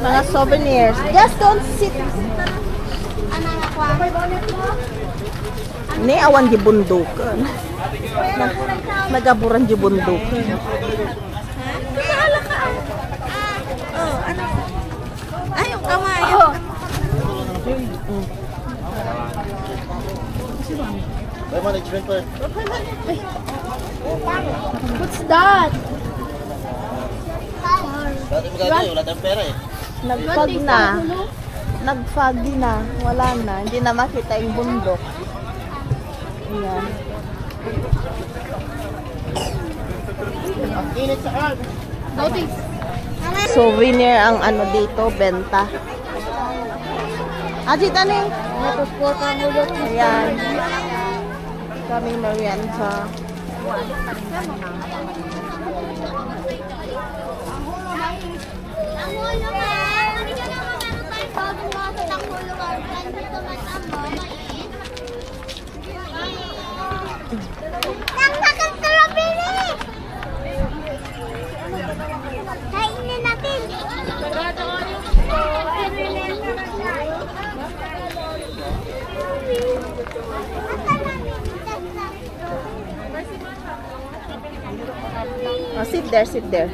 Mga souvenirs. Just don't sit. Ni awan di bundok. Nagaburan di bundok. Bahala ka. Oh, ano? Ay, yung kamay. What's that? Nagfog na. Nagfoggy na. Wala na. Hindi na makita yung bundok. Ayan. Souvenir ang ano dito, benta. Ajit, aning? Ayan. Kami merienda. Kainin natin. Oh, sit there, sit there.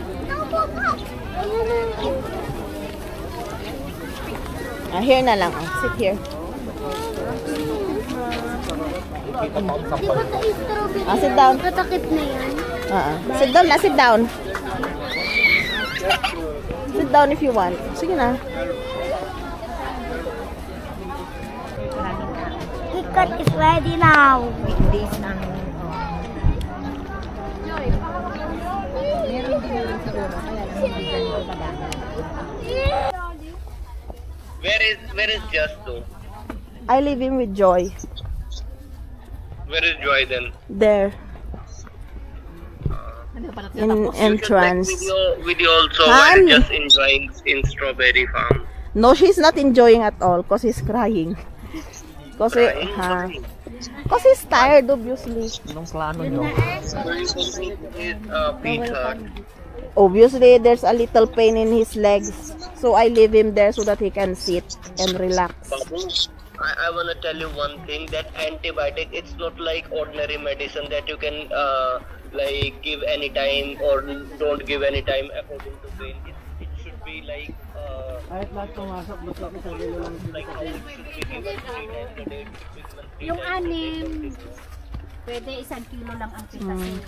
Here na lang. Oh. Sit here. Sit down. Katakip na yan. Sit down na, sit down. Sit down if you want. Sige na. Ticket is ready now. Where is Justo? I leave him with Joy. Where is Joy then? There. In entrance. Video also Han? while just enjoying in Strawberry Farm. No, she's not enjoying at all because he's crying. Because he's tired, obviously. Peter. Obviously, there's a little pain in his legs. So I leave him there so that he can sit and relax. I want to tell you one thing, that antibiotic, it's not like ordinary medicine that you can like give any time or don't give any time according to pain. It should be like like how it should be given 3 times a day. Yung anim, pwede 1 kilo lang ang pitasin.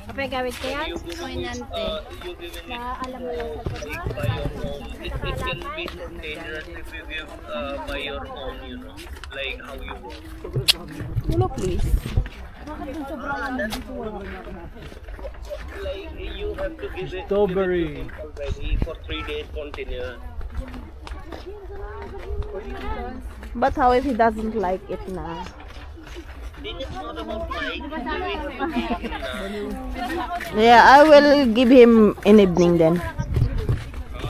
Kapag gawin ko yan, poinante. Na alam mo lang sa it can be dangerous if you give by your own, you know, like how you work. Hello, please. Like you have to give it Strawberry already for 3 days continuous. But how if he doesn't like it na? Then it's not about like Yeah, I will give him in evening then.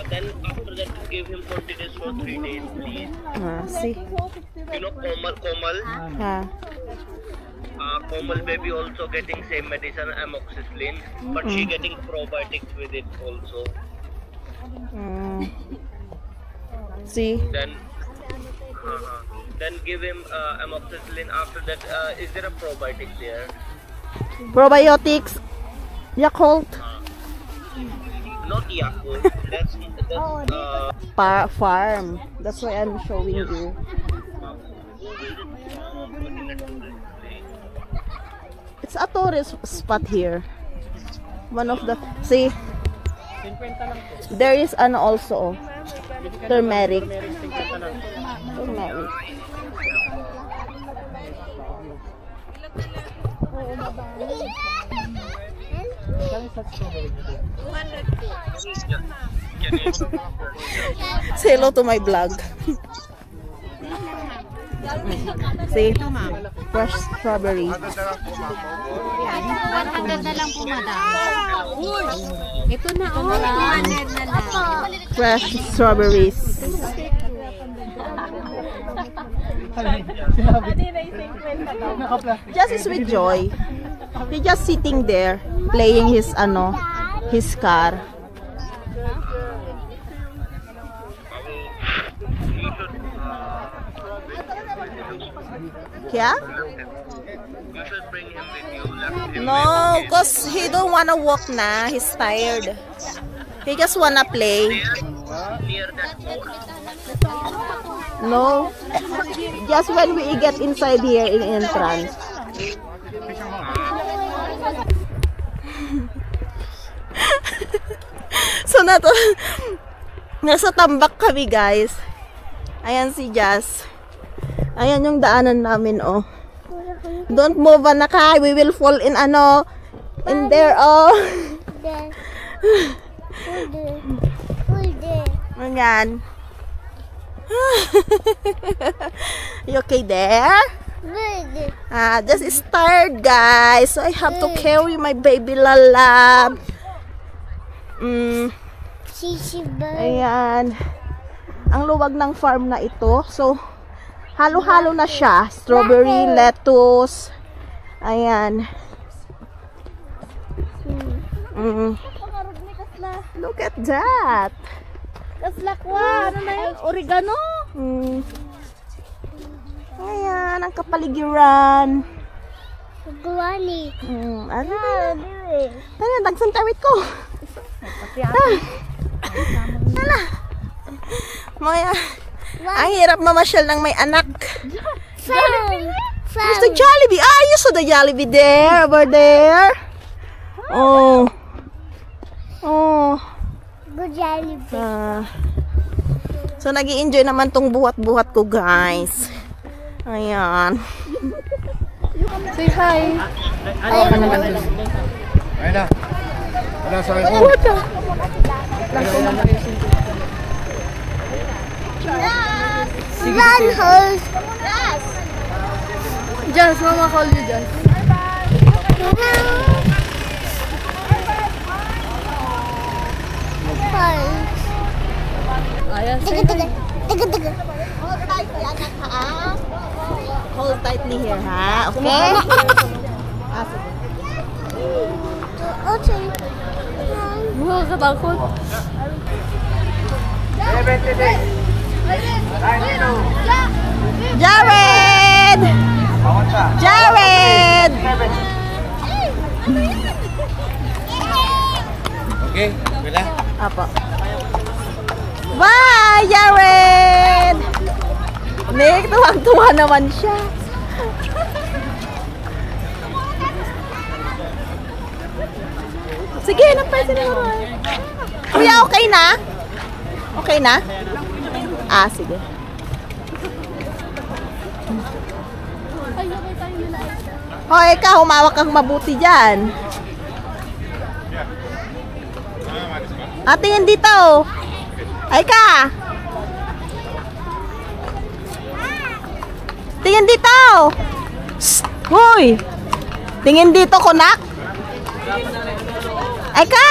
then after that give him 20 days for 3 days, please. See? You know Komal? Komal baby also getting same medicine, amoxicillin, but she getting probiotics with it also. See? Then give him amoxicillin. After that, is there a probiotic there? Probiotics. Yakult. Not Yakult. That's Farm. That's why I'm showing you. It's a tourist spot here. One of the, see, there is an also turmeric. Turmeric. Say hello to my vlog. See, fresh strawberry. 100 na lang po, madam. Ito na, 100 na lang. Fresh strawberries. Just is with Joy. He's just sitting there playing his car. Yeah? You should bring him with you. Left him No, because he don't wanna walk na. He's tired. He just wanna play. near that pole. No. Just when we get inside here in entrance. So nasa tambak kami, guys. Ayan si Jazz. Ayan yung daanan namin, oh. Don't move, Anakay. We will fall in in there, oh. Ayan. You okay there? This is tired, guys. So I have to carry my baby Lala. Ayan. Ang luwag ng farm na ito. So, halo-halo na siya. Strawberry, lettuce. Ayan. Look at that. Kaslakwa. Ano na yun? Oregano. Ayan, ang kapaligiran. Guwani. Ano dagsan tawid ko. Hala. Maya. Ang hirap mamasyal ng may anak. Mr. Jollibee. You saw the Jollibee there, over there. Oh. Good Jollibee. So, nag-i-enjoy naman tong buhat-buhat ko, guys. Ayan. Say hi. Ayun na. Wala sa akin. Run, hose. Just, mama call you just. Hold tight, ha? Hold tightly here, ha? Okay? Nakakatakot. Jared! Jared! Okay, wala. Apo. Bye, Jared! Nick, tuwang-tuwa naman siya. Sige, napansin mo. Kuya, okay na? Okay na? Sige. Hoy, ikaw, humawak kang mabuti dyan. Tingin dito. Ay ka. Tingin dito. Hoy. Tingin dito, kunak. Ay ka.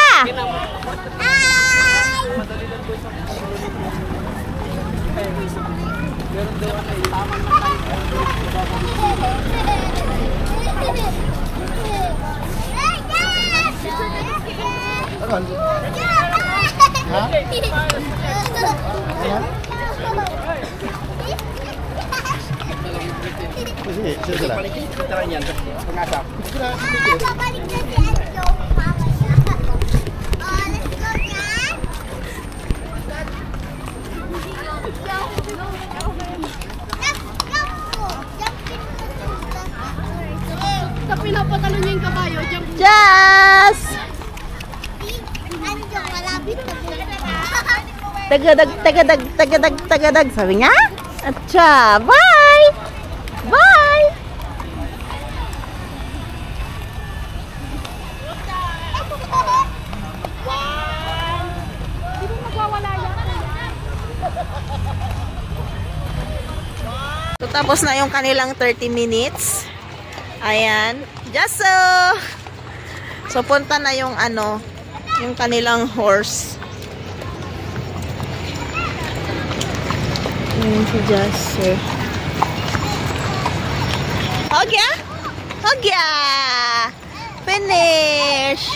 Pinapatalo niya yung kabayo. Jazz! Tagadag. Sabi nga? Atcha, bye! Bye! So, tapos na yung kanilang 30 minutes. Ayan. Just so punta na yung yung kanilang horse. Ayan si Just. Hogya! Finish!